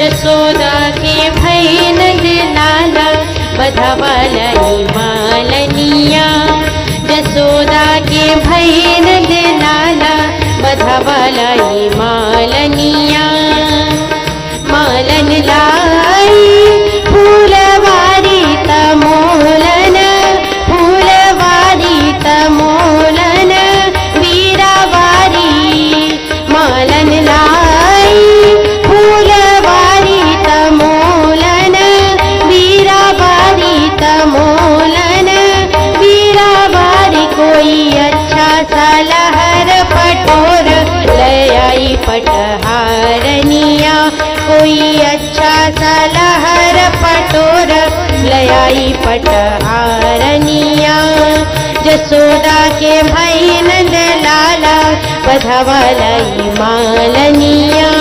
जसोदा के भई नंद लाला बधावलाई मालनिया। जसोदा के भई नंद लाला बधावलाई मालनिया। मालन लाई फूलवारी तमोलन, फूलवारी तमोलन वीरावारी। मालन लाई फूलवारी तमोलन वीरावारी तमोलन वीरावारी। कोई अच्छा सा लहर पटोर ले आई पटहारनिया। कोई अच्छा सा लहर पटोर ले आई पटहारनिया। जसोदा के भई नंद लाला बधावलाई मालनिया।